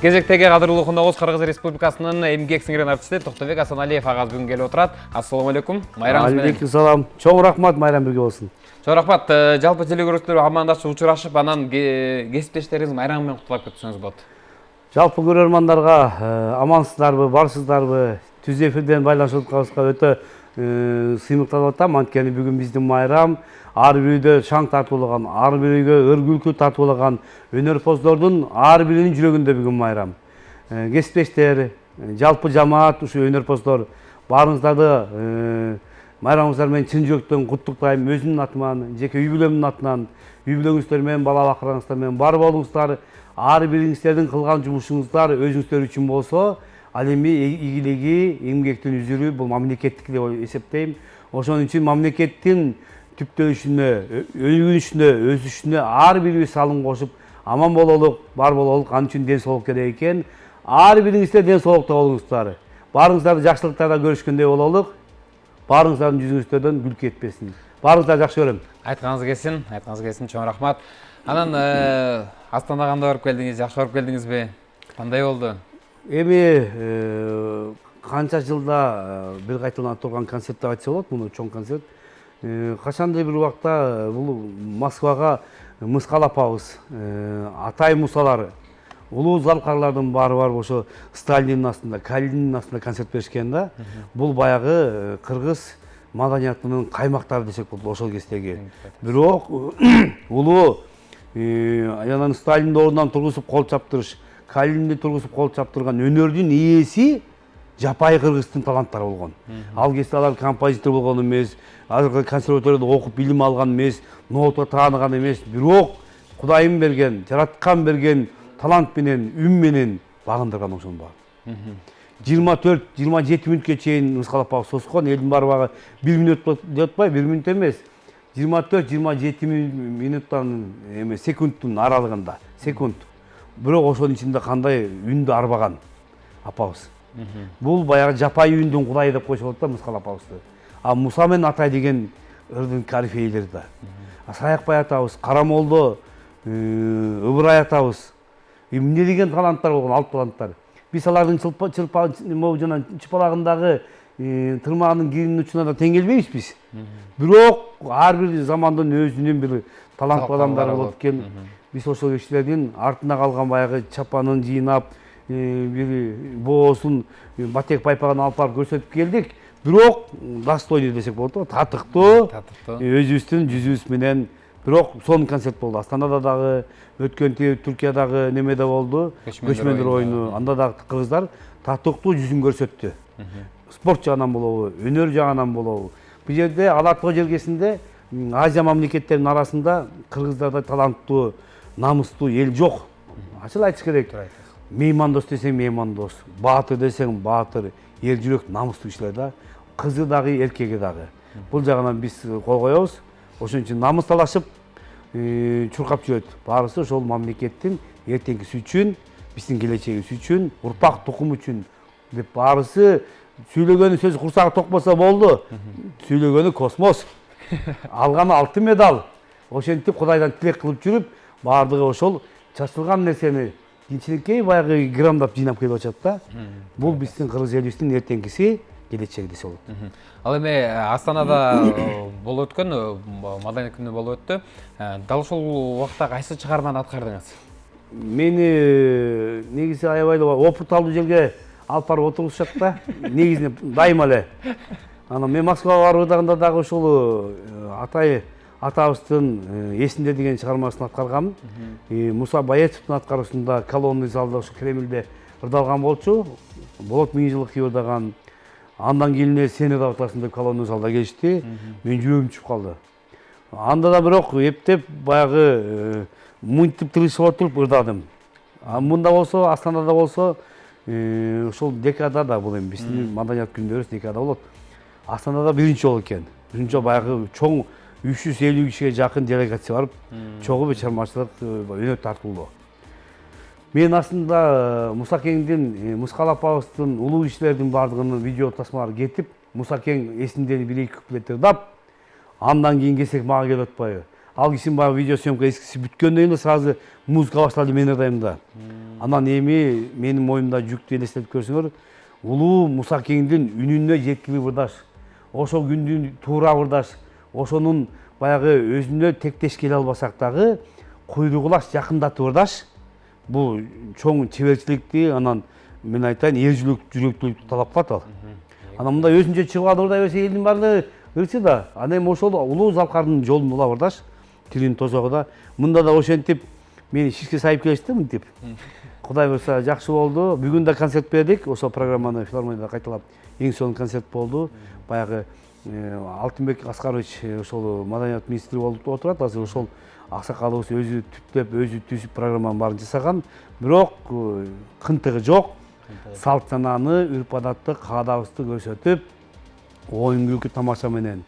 Кезектеги кадырлуу кунагыбыз Кыргыз Республикасынын эмгек сиңирген артисти Токтобек Асаналиев агаз бүгүн келип отурат. Ассаламу алейкум. Майрамыңыз менен. Алейкум салам. Чоң рахмат, майрам бирге болсун. Чоң рахмат. Жалпы телекөрүүчүлөр амандашып учурашып, анан кесиптештериңиз майрамы менен кутлап кетсеңиз болот. Жалпы көрөрмандарга амансыздарбы, барсыздарбы? Түз эфирден байланышып атканыбызга өтө сыймыкталып атам. Анткени бүгүн биздин майрам ар бирөйдө шаң тартуулаган, ар бирөйгө өр күлкү тартуулаган өнөрпоздордун ар биринин жүрөгүндө бүгүн майрам. Кесиптештер, жалпы жамаат, ушу өнөрпоздор баарыңыздарды майрамыңыздар менен чын жүрөктөн куттуктайм. Өзүмдүн атыман, жеке үй бүлөмдүн атынан, үй бүлөңүздөр менен, бала бакыраңыздар менен бар болуңуздар, ар бириңиздердин кылган жумушуңуздар өзүңүздөр үчүн болсо, ал эми ийгилиги, эмгектин үзүрү бул мамлекеттик деп эсептейм. Ошон үчүн мамлекеттин түптөлүшүнө, өнүгүшүнө, өсүшүнө ар бирибиз салым кошуп, аман бололук, бар бололук. Ал үчүн ден соолук керек экен. Ар бириңиздер ден соолукта болуңуздар. Баарыңыздарды жакшылыктарда көрүшкөндөй бололук. Баарыңыздардын жүзүңүздөрдөн күлкү кетпесин. Баарыңыздарды жакшы көрөм. Айтканыңыз келсин, чоң рахмат. Анан Астанага кандай барып келдиңиз, жакшы барып келдиңизби? Кандай болду? Эми канча жылда бир кайталанып турган концерт деп айтса болот, муну чоң концерт. Качандыр бир убакта бул Москвага Мыскал апабыз, Атай Мусалар, улуу залкарлардын баары барып ошо Сталиндин астында, Калининдин астында концерт беришкен да. Бул баягы кыргыз маданиятынын каймактары десек болот ошол кездеги. Бирок улуу анан Сталиндин ордунан тургузуп кол чаптырыш, Калинди тургузуп кол чаптырган өнөрдүн ээси жапайы кыргыздын таланттары болгон. Ал кезде алар композитор болгон эмес, консерваторияда окуп билим алган эмес, нота тааныган эмес, бирок Кудайым берген, жараткан берген талант менен, үн менен багындырган ошонун баары. 24-27 мүнөткө чейин Мыскал апа соскон, элдин баары 1 мүнөт деп атпай, 1 мүнөт эмес. 24-27 мүнөттөн эмес, секундтун аралыгында, секунд. Бирок ошонун ичинде кандай үндү арбаган апабыз. Бул баягы жапайы үндүн кудайы деп койсо болот да Мыскал апабызды. А Муса менен Атай деген ырдын корифейлери да. Саякбай атабыз, Карамолдо, Ыбырай атабыз, эмне деген таланттар болгон, алып таланттар. Биз алардын чыпалагындагы тырмагынын киринин учуна да тең келбейбиз биз. Бирок ар бир замандын өзүнүн бир таланттуу адамдары болуп экен. Биз ошол кишилердин артына калган баягы чапанын жыйнап, бир боосун батек пайпагын алып барып көрсөтүп келдик. Бирок достойный десек болот, татыктуу, өзүбүздүн жүзүбүз менен. Бирок сонун концерт болду. Астанада дагы, өткөн Түркиядагы немеде болду, көчмөндөр оюну. Анда дагы кыргыздар татыктуу жүзүн көрсөттү. Спорт жагынан болобу, өнөр жагынан болобу. Бул жерде Ала Тоо желкесинде Азия мамлекеттеринин арасында кыргыздарда таланттуу, намыстуу эл жок. Ачык айтыш керек. Меймандос десең меймандос, баатыр десең баатыр, эр жүрөк намыстуу кишилер да. Кызы дагы, эркеги дагы. Бул жагынан биз кол коебуз. Ошон үчүн намысталашып чуркап жүрөт. Баарысы ошол мамлекеттин эртеңкиси үчүн, биздин келечегибиз үчүн, урпак тукум үчүн деп баарысы сүйлөгөнү сөз курсагы ток болсо болду. Сүйлөгөнү космос. Алганы алтын медаль. Ошентип Кудайдан тилек кылып жүрүп, баардыгы ошол чачылган нерсени кийинчерээк баягы грамдап жыйнап келип атат да. Бул биздин кыргыз элибиздин эртеңкиси, келечеги десе болот. Ал эми Астанада болуп өткөн маданият күнү болуп өттү. Дал ошол убакта кайсы чыгарманы аткардыңыз? Мени негизи аябай опурталдуу жерге алып барып отургузушат да. Негизинен дайыма эле. Анан мен Москвага барып ырдаганда дагы ошол Атай атабыздын эсинде деген чыгармасын аткаргам. Муса Баяцовдун аткаруусунда колонный залда ошо Кремльде ырдалган болчу. Болот 1000 жылкы ырдаган. Андан кийин сени да атасында колонный залда келишти. Мен жүрөгүм түшүп калды. Анда да бирок эптеп баягы мынтип тырышып отуруп ырдадым. Мында болсо, Астанада болсо, ошол декадада бул эми биздин маданият күндөрүбүз декада болот. Астанада биринчи жолу экен. Биринчи баягы чоң 350 кишиге жакын делегация барып, чогуу чыгармачылык өнөр тартуулоо. Мен астында Мусакеңдин, Мыскал апабыздын, улуу кишилердин бардыгынын видео тасмалары кетип, Мусакең эсиндени 1-2 куплет ырдап, андан кийин келсек мага келип атпайбы. ал кишинин баягы видео съемка эскиси бүткөндөн кийин сразу музыка башталды менин ырайымда. Анан эми менин моюнда жүктү элестетип көрсөңөр, улуу Муса Кеңдин үнүнө жеткилүү ырдаш, ошол күндүн туура ырдаш, ошонун баягы өзүнө тектеш келе албасак дагы куйругулаш жакындатып ырдаш бул чоң чеберчиликти, анан мен айтайын жүрөктүүлүктү талап кылат ал. Анан мындай өзүнчө чыгып алып ырдай берсе элдин баардыгы ырчы да, анан эми ошол улуу залкардын жолун улап ырдаш, тилинин тозогу да. Мында да ошентип мени шишке сайып келишти мынтип. Кудай буйрса жакшы болду. Бүгүн да концерт бердик. Ошол программаны филармонияда кайталап эң сонун концерт болду. Баягы Алтынбек Аскарович ошол маданият министри болуп отурат. Азыр ошол аксакалыбыз өзү түптөп, өзү түзүп программанын баарын жасаган. Бирок кынтыгы жок. Салт санааны, үрп адатты, каадабызды көрсөтүп, оюн күлкү тамаша менен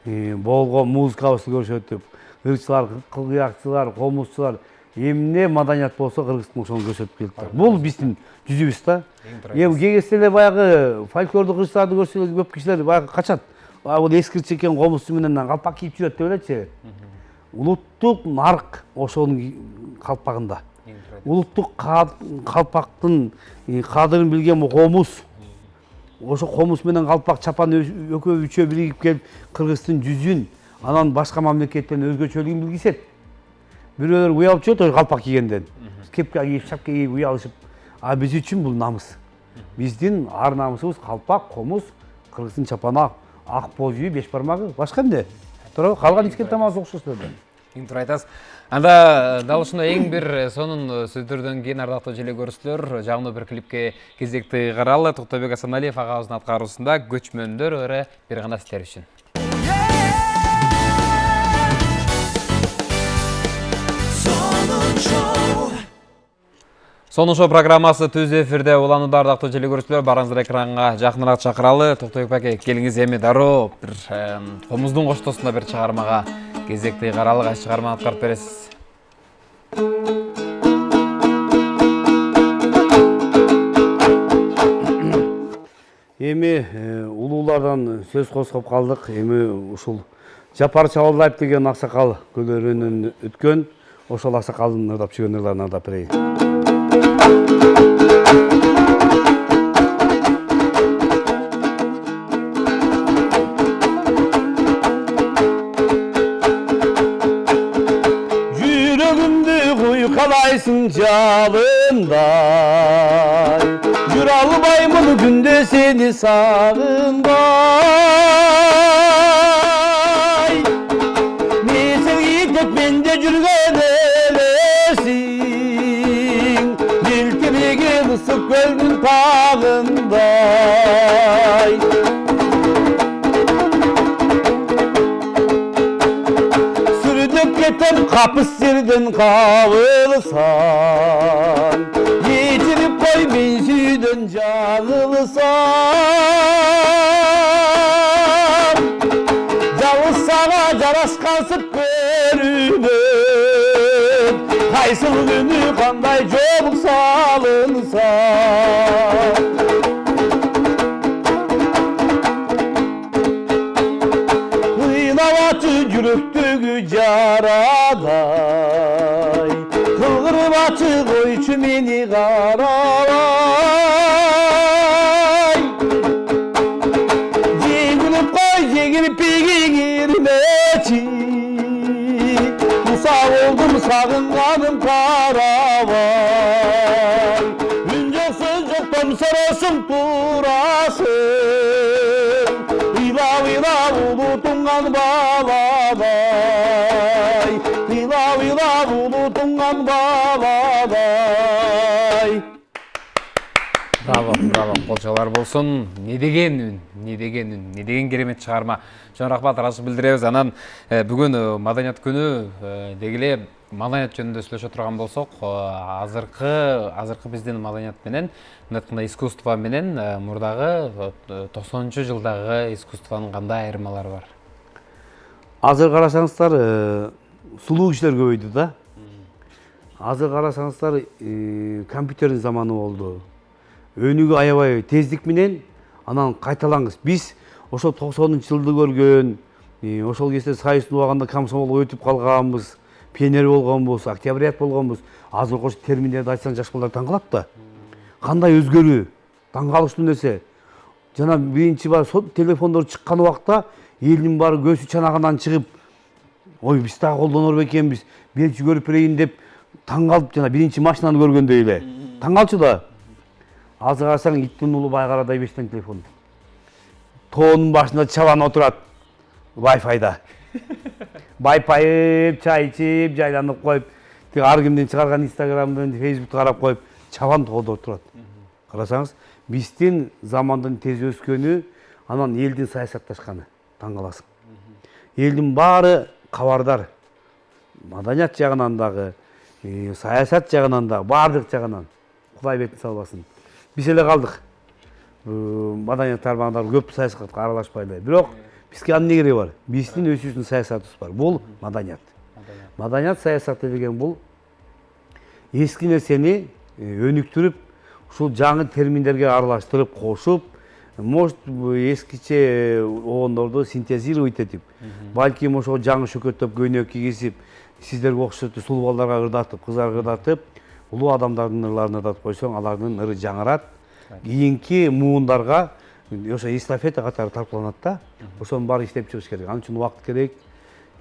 болгон музыкабызды көрсөтүп, ырчылар, кылгыякчылар, комузчулар эмне маданият болсо Кыргыздын ошону көрсөтүп келди. Бул биздин жүзүбүз да. Эми кээ кезде эле баягы фольклордук ырчыларды көрсө көп кишилер баягы качат. Бул эскирчи экен, комузчу менен калпак кийип жүрөт деп элечи. Улуттук нарк ошонун калпагында. Улуттук калпактын кадырын билген комуз. Ошо комуз менен калпак чапан экөө үчөө биригип келип Кыргыздын жүзүн, анан башка мамлекеттен өзгөчөлүгүн билгисет. Бирөөлөр уялып жүрөт ошо калпак кийгенден. Кепка кийип, шапка кийип уялышып. А биз үчүн бул намыс. Биздин ар намысыбыз калпак, комуз, Кыргыздын чапаны, ак божу, беш бармагы, башка эмне? Туурабы? Калган ичкен тамагыбыз окшош да. Туура айтасыз. Анда дал ушундай эң бир сонун сөздөрдөн кийин ардактуу желе көрүүчүлөр, жагымдуу бир клипке кезекти каралы. Токтобек Асаналиев агабыздын аткаруусунда көчмөндөр ыры бир гана силер үчүн. Сонун шоу программасы түз эфирде уланууда ардактуу желе көрүүчүлөр, барыңыздар экранга жакыныраак чакыралы. Токтобек баке, келиңиз эми дароо бир комуздун коштоосунда бир чыгармага кезекти каралы, кайсы чыгарманы аткарып бересиз? Эми улуулардан сөз козгоп калдык. Эми ушул Жапар Чабалдаев деген аксакал көдөрүнөн өткөн, ошол аксакалдын ырдап жүргөн ырларын ырдап берейин. Жүрөгүмдү куйкалайсың жалындай, жүрө албаймын күндө сени сагынбай. Несиң итеп менде жүргөн элесиң, билтиреген ысык көлдүн тагындай. Сүрүнүп кетем капыс жерден кабылсам, кечирип кой мен сүйдөн жагылсам. Жалгыз сага жарашкансып көрүнөт, кайсыл күнү кандай жолук салынса. Кыйнабачы жүрөктөгү жарадай, кылгырбачы койчу мени карабай. Жеңилип кой, жеңилипиги кирмечи, Муса болдум сагынганым карабай. Үн жок сөз жок томсоросуң туурасың, ыйлап ыйлап улуу туңган баладай. Ыйлап ыйлап улуу туңган баладай. Браво, браво, колчолор болсун. Не деген үн, не деген керемет чыгарма. Чоң рахмат, ыраазычылык билдиребиз. Анан бүгүн маданият күнү дегиле маданият жөнүндө сүйлөшө турган болсок, азыркы биздин маданият менен, мындай искусство менен мурдагы 90-жылдагы искусствонун кандай айырмалары бар? Азыр карасаңыздар, сулуу кишилер көбөйдү да. Азыр карасаңыздар, компьютердин заманы болду. Өнүгүү аябай тездик менен анан кайталаңыз. Биз ошол 90-жылды көргөн, Ошол кезде сайыстын убагында комсомолго өтүп калганбыз, пионер болгонбуз, октябрят болгонбуз. Азыр ошо терминдерди айтсаң жаш балдар таң калат да. Кандай өзгөрүү? Таң калыштуу нерсе. Жана биринчи бар телефондор чыккан убакта элдин баары көзү чанагынан чыгып, ой биз дагы колдонор бекенбиз, белчи көрүп берейин деп таң калып, жана биринчи машинаны көргөндөй эле. Таң калчу да. Азыр карасаң иттин улу байгарадай бештен телефон. Тоонун башында чабан отурат. Wi-Fi'да. Байпайып, чай ичип, жайланып коюп, тиги ар кимдин чыгарган Instagram'дан, Facebook'та карап коюп, чабан тоодо отурат. Карасаңыз, биздин замандын тез өскөнү, анан элдин саясатташканы, таң каласың. Элдин баары кабардар. Маданият жагынан дагы, саясат жагынан дагы, баардык жагынан. Кудай бетин салбасын. Биз эле калдык. Маданият тармагындагы көп саясатка аралашпай эле. Бирок бизге анын кереги бар. Биздин өзүбүздүн саясатыбыз бар. Бул маданият. Маданият саясаты деген бул эски нерсени өнүктүрүп, ушул жаңы терминдерге аралаштырып, кошуп, может эскиче огондорду синтезировать этип, балким ошо жаңы шөкөттөп көйнөк кийгизип, сиздерге окшотуу сулуу балдарга ырдатып, кыздарга ырдатып, улуу адамдардын ырларын ырдатып койсоң, алардын ыры жаңырат. Кийинки муундарга ошо эстафета катары таркаланат да. Ошонун баары иштеп чыгыш керек. Ал үчүн убакыт керек.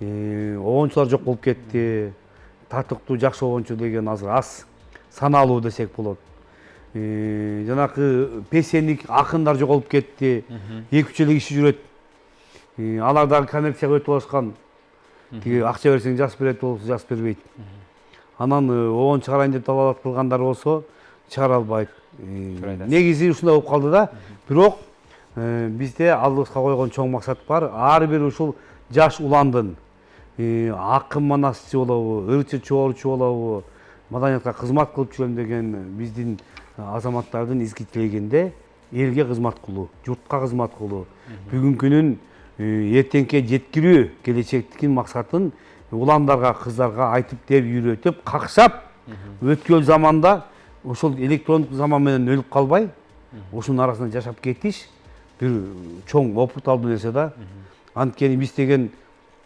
Огончулар жок болуп кетти. Татыктуу жакшы огончу деген азыр аз. Саналуу десек болот. Жанакы песенник акындар жоголуп кетти. 2-3 эле киши жүрөт. Алар дагы коммерцияга өтүп алышкан. Тиги акча берсең жас берет болсо жас бербейт. Анан огон чыгарайын деп талап кылгандар болсо чыгара албайт. Негизи ушундай болуп калды да. Бирок бизде алдыбызга койгон чоң максат бар. Ар бир ушул жаш уландын акын манасчы болобу, ырчы чоорчу болобу, маданиятка кызмат кылып жүрөм деген биздин азаматтардын изги тилегинде элге кызмат кылуу, журтка кызмат кылуу, бүгүнкүнүн эртеңке жеткирүү келечектин максатын уландарга, кыздарга айтып деп үйрөтүп, какшап өткөн заманда ошол электрондук заман менен өлүп калбай, ошонун арасында жашап кетиш бир чоң опыт алуу нерсе да. Анткени биз деген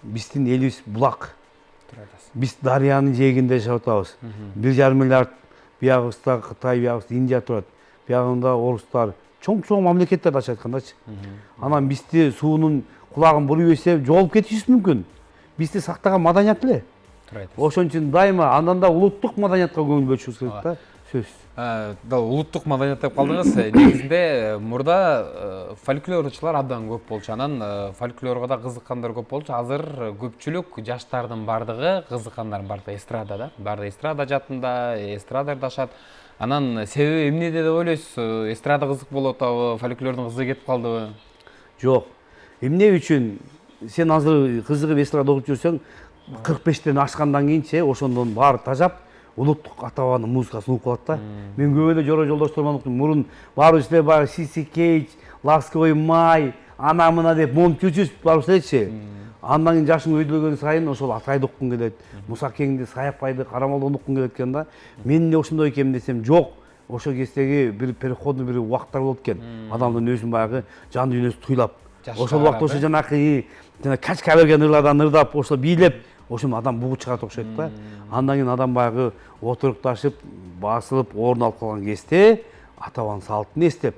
биздин элибиз булак. Биз дарыянын жээгинде жашап атабыз. 1,5 миллиард биягыбызда Кытай, биягыбызда Индия турат. Биягында орустар, чоң мамлекеттерди ачып айткандачы. Анан бизди суунун кулагын буруп ийсе жоголуп кетишибиз мүмкүн. Бизди сактаган маданият эле. Ошон үчүн дайыма андан да улуттук маданиятка көңүл бөлүшүбүз керек да. Дал улуттук маданият деп калдыңыз. Негизинде мурда фольклорчулар абдан көп болчу. Анан фольклорго да кызыккандар көп болчу. Азыр көпчүлүк жаштардын бардыгы кызыккандардын бардыгы эстрадада. Бардыгы эстрада жаатында, эстрада ырдашат. Анан себеби эмнеде деп ойлойсуз? Эстрада кызык болуп атабы, фольклордун кызыгы кетип калдыбы? Жок. Эмне үчүн сен азыр кызыгып эстрада окуп жүрсөң, 45тен ашкандан кийинчи ошондон баары тажап, улуттук ата бабанын музыкасын угуп калат да. Мен көп эле жора жолдошторуман уктум. Мурун баарыбыз эле баягы Сиси Кейч, Ласковый май, ана мына деп монтип жүрчүбүз баарыбыз элечи. Андан кийин жашың өйдөлгөн сайын ошол Атайды уккун келет, Мусакеңди, Саяпбайды, Карамолдон уккун келет экен да. Мен эле ошондой экенмин десем жок. Ошол кездеги бир переходный бир убакыттар болот экен. Адамдын өзүн баягы жан дүйнөсү туйлап. Ошол убакта ошо жанакы качка берген ырлардан ырдап, ошо бийлеп, ошон адам бугу чыгарат окшойт да. Андан кийин адам баягы отурукташып, басылып, орун алып калган кезде ата бабанын салтын эстеп,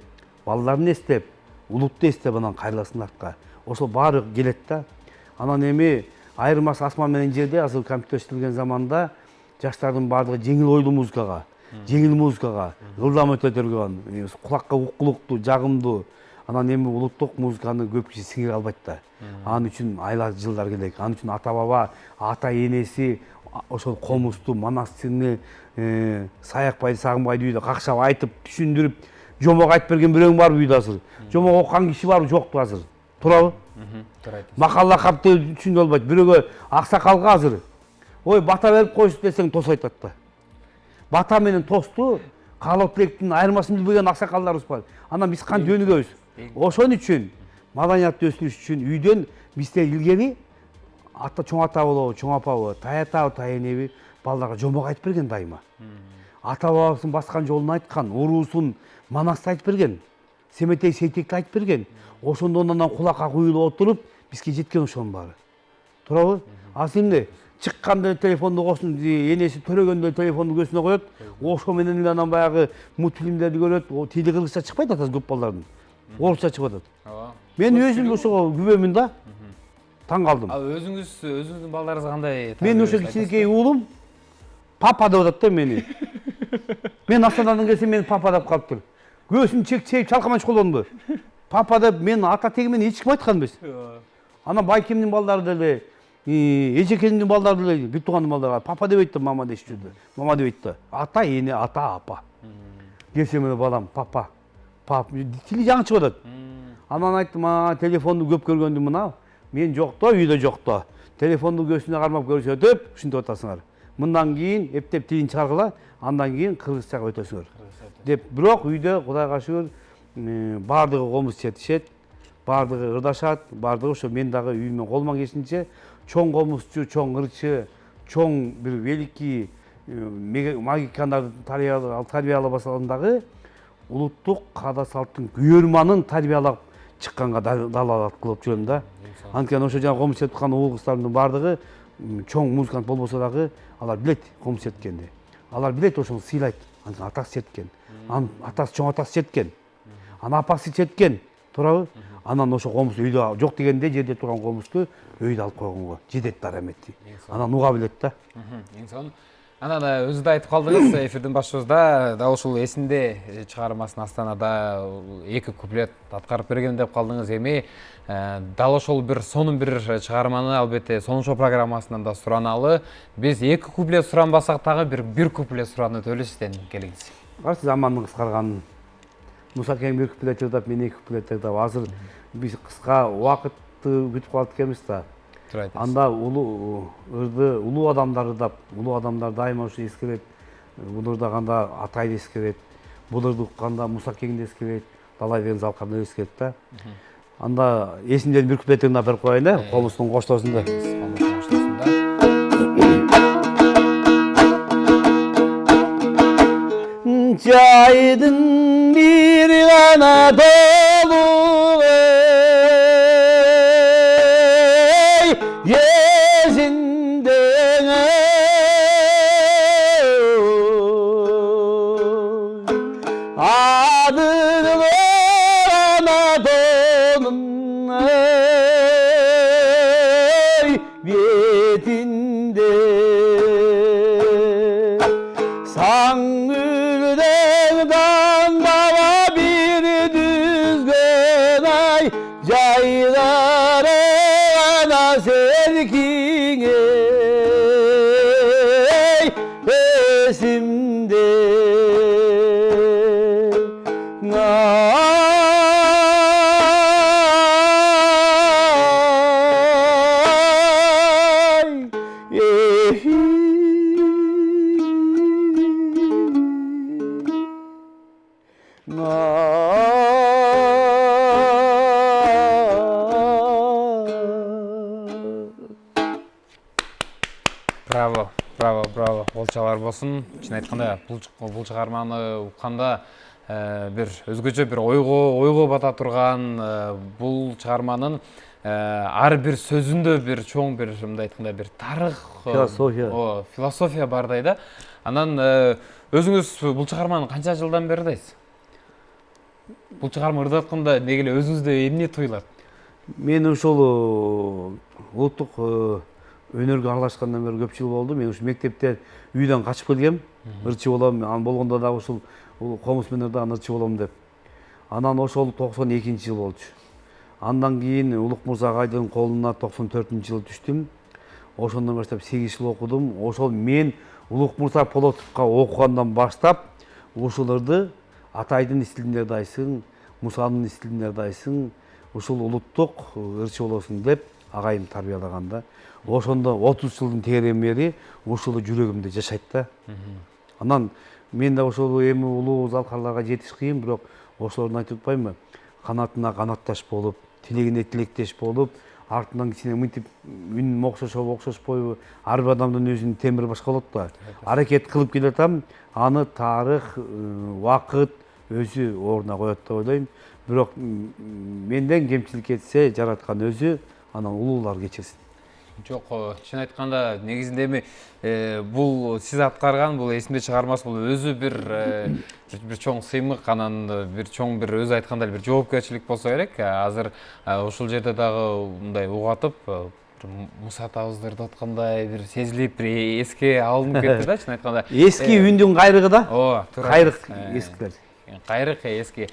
балдарын эстеп, улутту эстеп анан кайрыласың артка. Ошол баары келет да. Анан эми айырмасы асман менен жерде азыр компьютерчилген заманда жаштардын баардыгы жеңил ойлуу музыкага, ылдам өтө турган, кулакка уккулуктуу, жагымдуу. Анан эми улуттук музыканы көп киши сиңире албайт да. Анын үчүн айлар жылдар керек. Анын үчүн ата баба, ата энеси ошол комузду, манасчыны, Саякбайды, Сагынбайды үйдө какшап айтып, түшүндүрүп, жомок айтып берген бирөөң бар үйдө азыр. Жомок окуган киши барбы, жокпу азыр? Туурабы? Макалла капты түшүндүрө албайт. Бирөөгө аксакалга азыр ой бата берип койсун десең тос айтат да. Бата менен тосту каалоо тилектин айырмасын билбеген аксакалдарыбыз бар. Анан биз кантип өнүгөбүз? Ошон үчүн маданиятты өстүрүш үчүн үйдөн бизде илгери ата чоң ата болобу, чоң апабы, тай атабы, тай энеби балдарга жомок айтып берген дайыма. Ата бабасын баскан жолун айткан, уруусун манасты айтып берген, Семетей Сейтекти айтып берген. Ошондон анан кулакка куюлуп отуруп, бизге жеткен ошонун баары. Туурабы? Асында чыкканда телефонду косун, энеси төрөгөндө телефонду көзүнө коет. Ошо менен эле анан баягы мультфильмдерди көрөт. Тили кыргызча чыкпайт атасы көп балдардын. Орусча чыгып атат. Мен өзүм ошого күбөмүн да. Таң калдым. Өзүңүздүн балдарыңыз кандай? Мен ошо кичинекей уулум папа деп атат да мени. Мен Астанадан келсем мени папа деп калыптыр. Көзүн чек чалкаман школонду. Папа деп мен ата тегимен эч ким айткан эмес. Анан Байкемдин балдары деле, Эжекелдин балдары деле, бир туугандын балдары папа деп айтты, мама дешчү жүрдү. Мама деп айтты. Ата, эне, ата, апа. Келсем эле балам, папа. Пап, тили жаңы чыгып атат. Анан айттым, телефонду көп көргөндүм мына. Мен жокто, үйдө жокто. Телефонду көзүнө кармап көрсөтүп, ушинтип атасыңар. Мындан кийин эптеп тилин чыгаргыла, андан кийин кыргызчага өтөсүңөр. Деп, бирок үйдө Кудайга шүгүр баардыгы комуз четишет, баардыгы ырдашат, баардыгы ошо мен дагы үйүмө колуман келишинче чоң комузчу, чоң ырчы, чоң бир великий магикандарды тарбиялап башлагандагы улуттук каада салттын күйөрманын тарбиялап чыкканга далалат кылып жүрөм да. Анткени ошо жана комуз четип аткан уул кыздарымдын баардыгы чоң музыкант болбосо дагы алар билет комуз четкенди. Алар билет ошону сыйлайт. Анткени атасы четкен. Анын атасы чоң атасы четкен. Анын апасы четкен. Туурабы? Анан ошо комуз үйдө жок дегенде жерде турган комузду өйдө алып койгонго жетет да раметти. Анан уга билет да. Эң сонун. Анан өзү да айтып калдыңыз эфирдин башыбызда, да ушул эсинде чыгармасын Астанада 2 куплет аткарып берген деп калдыңыз. Эми дал ошол бир сонун бир чыгарманы албетте сонун программасынан да сураналы. Биз 2 куплет суранбасак дагы бир куплет суранып өтөлү сизден келиңиз. Каршы замандын кыскарганын Муса Кең 1 куплет жырдап, мен 2 куплет жырдап, азыр биз кыска убакытты күтүп калат экенбиз да. Анда улуу адамдар ырдап, улуу адамдар дайыма ушу эскерет. Бул ырдаганда Атайды эскерет. Бул ырдыкканда Муса Кеңди эскерет, Далай деген Залкарды эскерет да. Анда эсимден 1 куплет ырдап берип коеюн, комуздун коштоосунда. Жайдын бир гана долу есинде адын Анадолунун бетинде саңгүлден бала бир дүзгөн ай жайлары ана серкиң эсимде Браво, браво, браво. Болчалар болсун. Чын айтканда, бул чыгарманы укканда бир өзгөчө бир ойго бата турган бул чыгарманын ар бир сөзүндө бир чоң бир мындай айтканда бир тарых, философия бардай да. Анан өзүңүз бул чыгарманы канча жылдан бери ырдайсыз? Бул чыгарма ырдап атканда негеле өзүңүздө эмне туюлат? Мен ошол улуттук өнөргө аралашкандан бери көп жыл болду. Мен ушу мектептен үйдөн качып келгем. Ырчы болом, анан болгондо дагы ушул комуз менен ырдаган ырчы болом деп. Анан ошол 92-жыл болчу. Андан кийин Улук Мырза Агайдын колуна 94-жылы түштүм. Ошондон баштап 8 жыл окудум. Ошол мен Улук Мырза Полотовго окугандан баштап ушуларды Атайдын стилинде ырдайсың, Мусанын стилинде ырдайсың, ушул улуттук ырчы болосуң деп агайым тарбиялаган да. Ошондо 30 жылдын тегерен бери ушул жүрөгүмдө жашайт да. Анан мен да ошол эми улуу залкарларга жетиш кыйын, бирок ошолордун айтып атпаймынбы? Канатына канатташ болуп, тилегине тилектеш болуп, артынан кичине мынтип үн окшошпойбу, ар бир адамдын өзүнүн тембри башка болот да. Аракет кылып келатам, аны тарых, убакыт өзү ордуна коет деп ойлойм. Бирок менден кемчилик кетсе жараткан өзү, анан улуулар кечирсин. Жок, чын айтканда негизинде эми бул сиз аткарган, бул эсимде чыгармас, бул өзү бир чоң сыймык, анан бир чоң бир өзү айткандай бир жоопкерчилик болсо керек. Азыр ушул жерде дагы мындай угатып, Муса атабыздарды аткандай бир сезилип, бир эске алынып кетти да, чын айтканда. Эски үндүн кайрыгы да. Ооба, туура. Кайрык эскилер. Кайрык эски.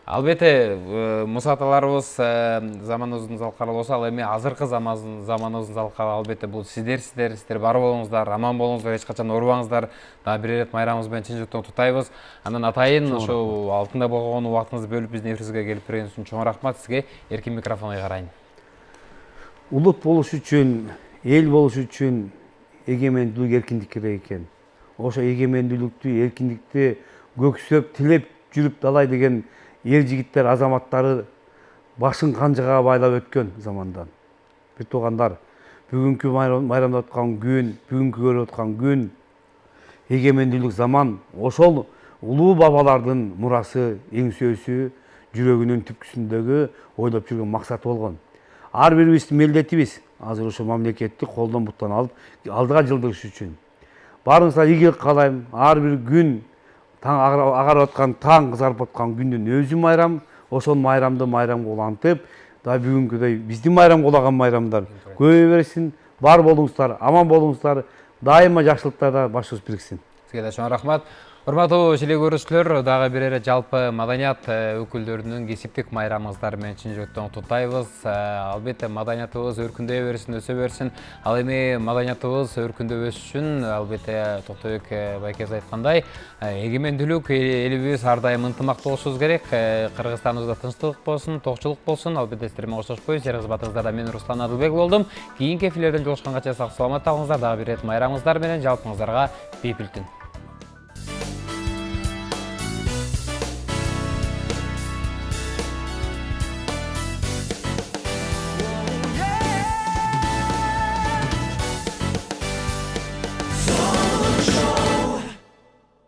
Албетте, Муса аталарыбыз заманыбыздын залкары болсо, ал эми азыркы заманыбыздын залкары албетте бул сиздер бар болуңуздар, аман болуңуздар, эч качан оорубаңыздар. Дагы бир ирет майрамыбыз менен чын жүрөктөн куттуктайбыз. Анан атайын ошо алтында болгон убактыңызды бөлүп биздин эфирибизге келип бергениңиз үчүн чоң рахмат сизге. Эркин микрофонго карайын. Улут болуш үчүн, эл болуш үчүн эгемендүүлүк эркиндик керек экен. Ошо эгемендүүлүктү, эркиндикти көксөп, тилеп жүрүп далай деген эр жигиттер, азаматтары башын канжыга байлап өткөн замандан. Бир туугандар, бүгүнкү майрамдап аткан күн, бүгүнкү көрүп аткан күн эгемендүүлүк заман, ошол улуу бабалардын мурасы, эң сөзү, жүрөгүнүн түпкүсүндөгү ойлоп жүргөн максаты болгон. Ар бирибиздин милдетибиз азыр ошо мамлекетти колдон буттан алып алдыга жылдырыш үчүн. Баарыңызга ийгилик каалайм. Ар бир күн таң агарып аткан, таң кызарып аткан күндүн өзү майрам, ошол майрамды майрамга улантып, да бүгүнкүдөй биздин майрамга улаган майрамдар көбөйө берсин. Бар болуңуздар, аман болуңуздар, дайыма жакшылыктарда башыбыз бириксин. Сизге да чоң рахмат. Урматтуу телекөрүүчүлөр, дагы бир эре жалпы маданият өкүлдөрүнүн кесиптик майрамыңыздар менен чын жүрөктөн куттуктайбыз. Албетте маданиятыбыз өркүндөй берсин, өсө берсин. Ал эми маданиятыбыз өркүндөбөш үчүн албетте Токтойбек байкебиз айткандай, эгемендүүлүк элибиз ар дайым ынтымактуу болушубуз керек. Кыргызстаныбызда тынчтык болсун, токчулук болсун. Албетте сиздер менен коштошпой, жер кызматыңыздарда мен Руслан Адылбек болдум. Кийинки эфирлерден жолугушканга чейин сак саламатта калыңыздар. Дагы бир рет майрамыңыздар менен жалпыңыздарга бейпил түн.